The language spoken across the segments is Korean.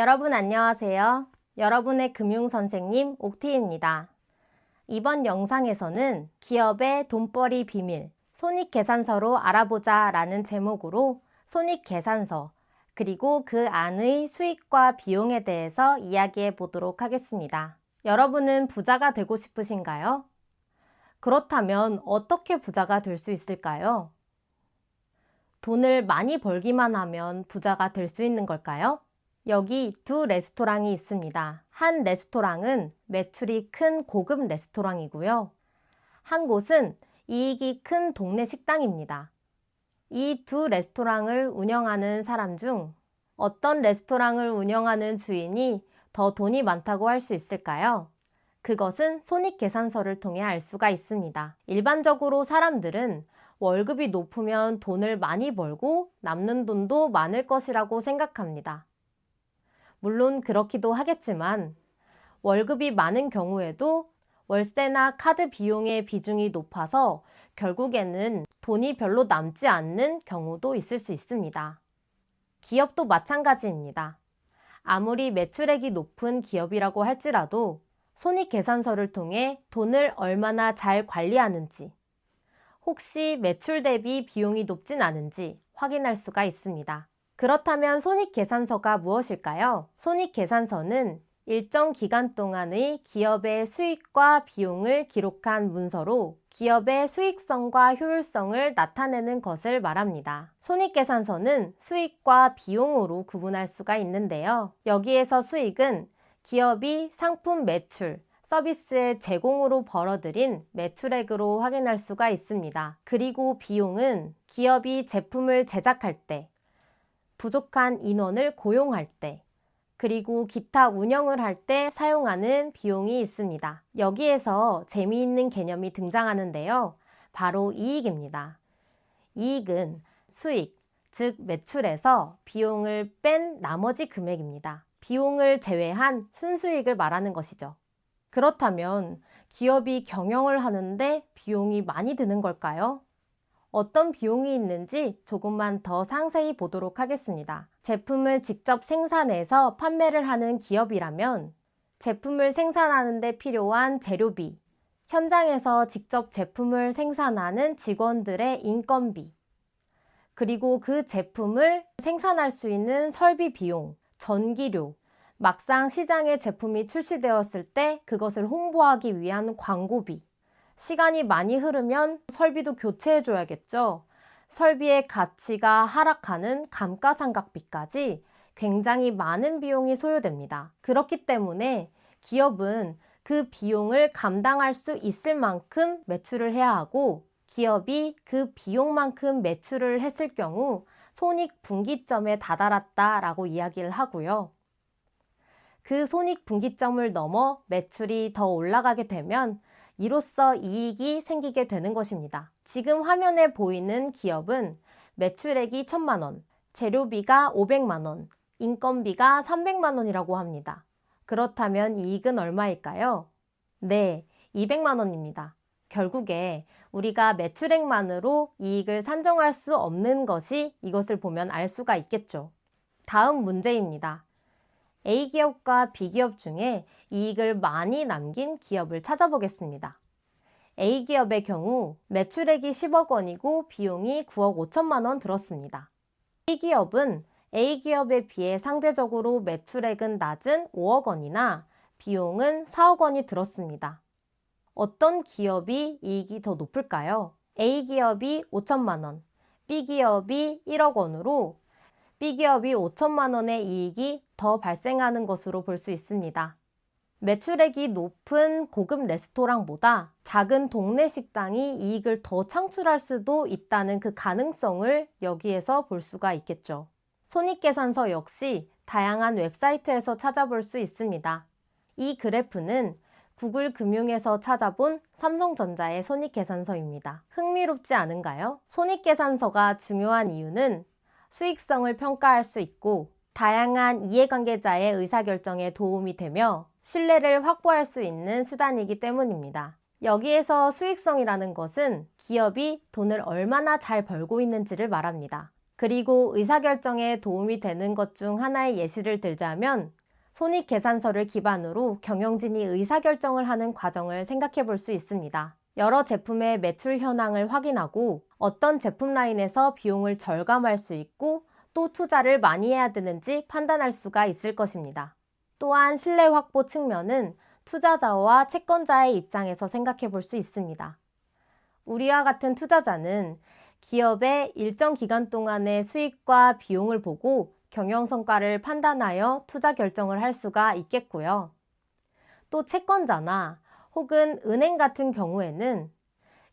여러분 안녕하세요. 여러분의 금융선생님 옥티입니다. 이번 영상에서는 기업의 돈벌이 비밀, 손익계산서로 알아보자 라는 제목으로 손익계산서, 그리고 그 안의 수익과 비용에 대해서 이야기해 보도록 하겠습니다. 여러분은 부자가 되고 싶으신가요? 그렇다면 어떻게 부자가 될 수 있을까요? 돈을 많이 벌기만 하면 부자가 될 수 있는 걸까요? 여기 두 레스토랑이 있습니다. 한 레스토랑은 매출이 큰 고급 레스토랑이고요. 한 곳은 이익이 큰 동네 식당입니다. 이 두 레스토랑을 운영하는 사람 중 어떤 레스토랑을 운영하는 주인이 더 돈이 많다고 할 수 있을까요? 그것은 손익계산서를 통해 알 수가 있습니다. 일반적으로 사람들은 월급이 높으면 돈을 많이 벌고 남는 돈도 많을 것이라고 생각합니다. 물론 그렇기도 하겠지만 월급이 많은 경우에도 월세나 카드 비용의 비중이 높아서 결국에는 돈이 별로 남지 않는 경우도 있을 수 있습니다. 기업도 마찬가지입니다. 아무리 매출액이 높은 기업이라고 할지라도 손익계산서를 통해 돈을 얼마나 잘 관리하는지, 혹시 매출 대비 비용이 높진 않은지 확인할 수가 있습니다. 그렇다면 손익계산서가 무엇일까요? 손익계산서는 일정 기간 동안의 기업의 수익과 비용을 기록한 문서로 기업의 수익성과 효율성을 나타내는 것을 말합니다. 손익계산서는 수익과 비용으로 구분할 수가 있는데요. 여기에서 수익은 기업이 상품 매출, 서비스의 제공으로 벌어들인 매출액으로 확인할 수가 있습니다. 그리고 비용은 기업이 제품을 제작할 때, 부족한 인원을 고용할 때, 그리고 기타 운영을 할 때 사용하는 비용이 있습니다. 여기에서 재미있는 개념이 등장하는데요. 바로 이익입니다. 이익은 수익, 즉 매출에서 비용을 뺀 나머지 금액입니다. 비용을 제외한 순수익을 말하는 것이죠. 그렇다면 기업이 경영을 하는데 비용이 많이 드는 걸까요? 어떤 비용이 있는지 조금만 더 상세히 보도록 하겠습니다. 제품을 직접 생산해서 판매를 하는 기업이라면 제품을 생산하는 데 필요한 재료비, 현장에서 직접 제품을 생산하는 직원들의 인건비, 그리고 그 제품을 생산할 수 있는 설비 비용, 전기료, 막상 시장에 제품이 출시되었을 때 그것을 홍보하기 위한 광고비, 시간이 많이 흐르면 설비도 교체해줘야겠죠. 설비의 가치가 하락하는 감가상각비까지 굉장히 많은 비용이 소요됩니다. 그렇기 때문에 기업은 그 비용을 감당할 수 있을 만큼 매출을 해야 하고, 기업이 그 비용만큼 매출을 했을 경우 손익분기점에 다다랐다라고 이야기를 하고요. 그 손익분기점을 넘어 매출이 더 올라가게 되면 이로써 이익이 생기게 되는 것입니다. 지금 화면에 보이는 기업은 매출액이 1,000만 원, 재료비가 500만 원, 인건비가 300만 원이라고 합니다. 그렇다면 이익은 얼마일까요? 네, 200만 원입니다. 결국에 우리가 매출액만으로 이익을 산정할 수 없는 것이 이것을 보면 알 수가 있겠죠. 다음 문제입니다. A기업과 B기업 중에 이익을 많이 남긴 기업을 찾아보겠습니다. A기업의 경우 매출액이 10억 원이고 비용이 9억 5천만 원 들었습니다. B기업은 A기업에 비해 상대적으로 매출액은 낮은 5억 원이나 비용은 4억 원이 들었습니다. 어떤 기업이 이익이 더 높을까요? A기업이 5천만 원, B기업이 1억 원으로 B기업이 5천만 원의 이익이 더 발생하는 것으로 볼 수 있습니다. 매출액이 높은 고급 레스토랑보다 작은 동네 식당이 이익을 더 창출할 수도 있다는 그 가능성을 여기에서 볼 수가 있겠죠. 손익계산서 역시 다양한 웹사이트에서 찾아볼 수 있습니다. 이 그래프는 구글 금융에서 찾아본 삼성전자의 손익계산서입니다. 흥미롭지 않은가요? 손익계산서가 중요한 이유는 수익성을 평가할 수 있고 다양한 이해관계자의 의사결정에 도움이 되며 신뢰를 확보할 수 있는 수단이기 때문입니다. 여기에서 수익성이라는 것은 기업이 돈을 얼마나 잘 벌고 있는지를 말합니다. 그리고 의사결정에 도움이 되는 것 중 하나의 예시를 들자면 손익계산서를 기반으로 경영진이 의사결정을 하는 과정을 생각해 볼 수 있습니다. 여러 제품의 매출 현황을 확인하고 어떤 제품 라인에서 비용을 절감할 수 있고 또 투자를 많이 해야 되는지 판단할 수가 있을 것입니다. 또한 신뢰 확보 측면은 투자자와 채권자의 입장에서 생각해 볼 수 있습니다. 우리와 같은 투자자는 기업의 일정 기간 동안의 수익과 비용을 보고 경영 성과를 판단하여 투자 결정을 할 수가 있겠고요. 또 채권자나 혹은 은행 같은 경우에는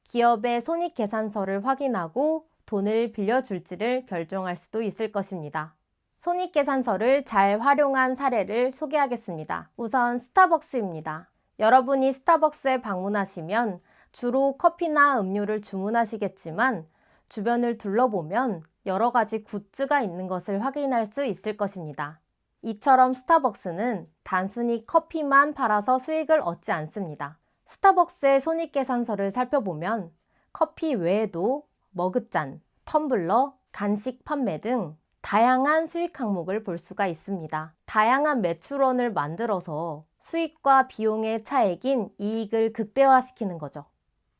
기업의 손익계산서를 확인하고 돈을 빌려줄지를 결정할 수도 있을 것입니다. 손익계산서를 잘 활용한 사례를 소개하겠습니다. 우선 스타벅스입니다. 여러분이 스타벅스에 방문하시면 주로 커피나 음료를 주문하시겠지만 주변을 둘러보면 여러 가지 굿즈가 있는 것을 확인할 수 있을 것입니다. 이처럼 스타벅스는 단순히 커피만 팔아서 수익을 얻지 않습니다. 스타벅스의 손익계산서를 살펴보면 커피 외에도 머그잔, 텀블러, 간식 판매 등 다양한 수익 항목을 볼 수가 있습니다. 다양한 매출원을 만들어서 수익과 비용의 차액인 이익을 극대화시키는 거죠.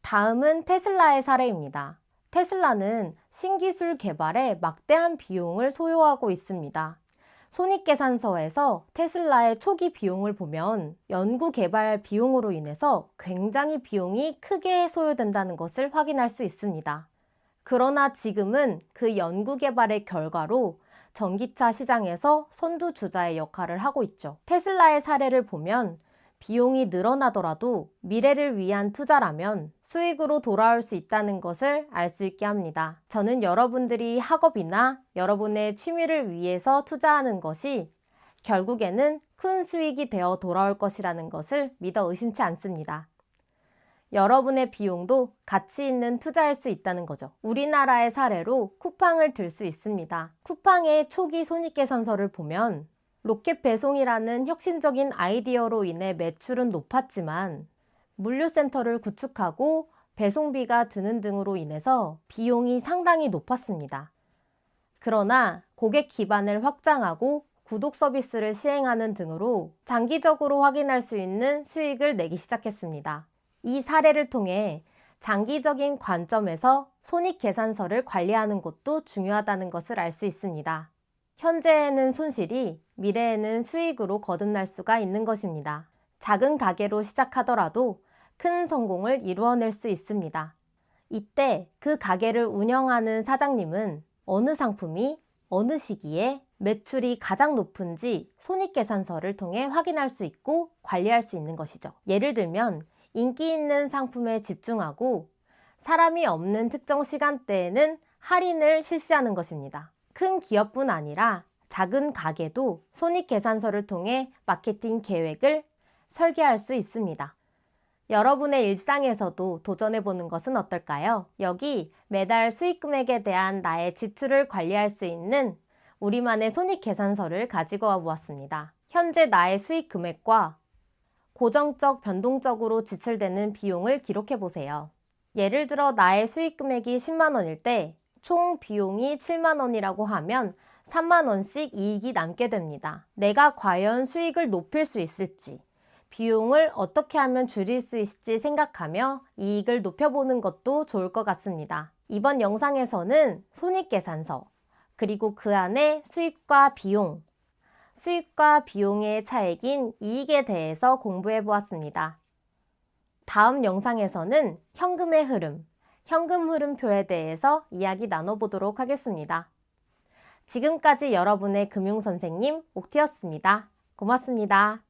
다음은 테슬라의 사례입니다. 테슬라는 신기술 개발에 막대한 비용을 소요하고 있습니다. 손익계산서에서 테슬라의 초기 비용을 보면 연구 개발 비용으로 인해서 굉장히 비용이 크게 소요된다는 것을 확인할 수 있습니다. 그러나 지금은 그 연구 개발의 결과로 전기차 시장에서 선두주자의 역할을 하고 있죠. 테슬라의 사례를 보면 비용이 늘어나더라도 미래를 위한 투자라면 수익으로 돌아올 수 있다는 것을 알 수 있게 합니다. 저는 여러분들이 학업이나 여러분의 취미를 위해서 투자하는 것이 결국에는 큰 수익이 되어 돌아올 것이라는 것을 믿어 의심치 않습니다. 여러분의 비용도 가치 있는 투자일 수 있다는 거죠. 우리나라의 사례로 쿠팡을 들 수 있습니다. 쿠팡의 초기 손익계산서를 보면 로켓 배송이라는 혁신적인 아이디어로 인해 매출은 높았지만 물류센터를 구축하고 배송비가 드는 등으로 인해서 비용이 상당히 높았습니다. 그러나 고객 기반을 확장하고 구독 서비스를 시행하는 등으로 장기적으로 확인할 수 있는 수익을 내기 시작했습니다. 이 사례를 통해 장기적인 관점에서 손익계산서를 관리하는 것도 중요하다는 것을 알 수 있습니다. 현재에는 손실이 미래에는 수익으로 거듭날 수가 있는 것입니다. 작은 가게로 시작하더라도 큰 성공을 이루어낼 수 있습니다. 이때 그 가게를 운영하는 사장님은 어느 상품이 어느 시기에 매출이 가장 높은지 손익계산서를 통해 확인할 수 있고 관리할 수 있는 것이죠. 예를 들면 인기 있는 상품에 집중하고 사람이 없는 특정 시간대에는 할인을 실시하는 것입니다. 큰 기업뿐 아니라 작은 가게도 손익계산서를 통해 마케팅 계획을 설계할 수 있습니다. 여러분의 일상에서도 도전해보는 것은 어떨까요? 여기 매달 수익 금액에 대한 나의 지출을 관리할 수 있는 우리만의 손익계산서를 가지고 와 보았습니다. 현재 나의 수익 금액과 고정적, 변동적으로 지출되는 비용을 기록해 보세요. 예를 들어 나의 수익 금액이 10만 원일 때 총 비용이 7만 원이라고 하면 3만 원씩 이익이 남게 됩니다. 내가 과연 수익을 높일 수 있을지, 비용을 어떻게 하면 줄일 수 있을지 생각하며 이익을 높여보는 것도 좋을 것 같습니다. 이번 영상에서는 손익계산서, 그리고 그 안에 수익과 비용, 수익과 비용의 차액인 이익에 대해서 공부해 보았습니다. 다음 영상에서는 현금의 흐름, 현금 흐름표에 대해서 이야기 나눠보도록 하겠습니다. 지금까지 여러분의 금융선생님 옥티였습니다. 고맙습니다.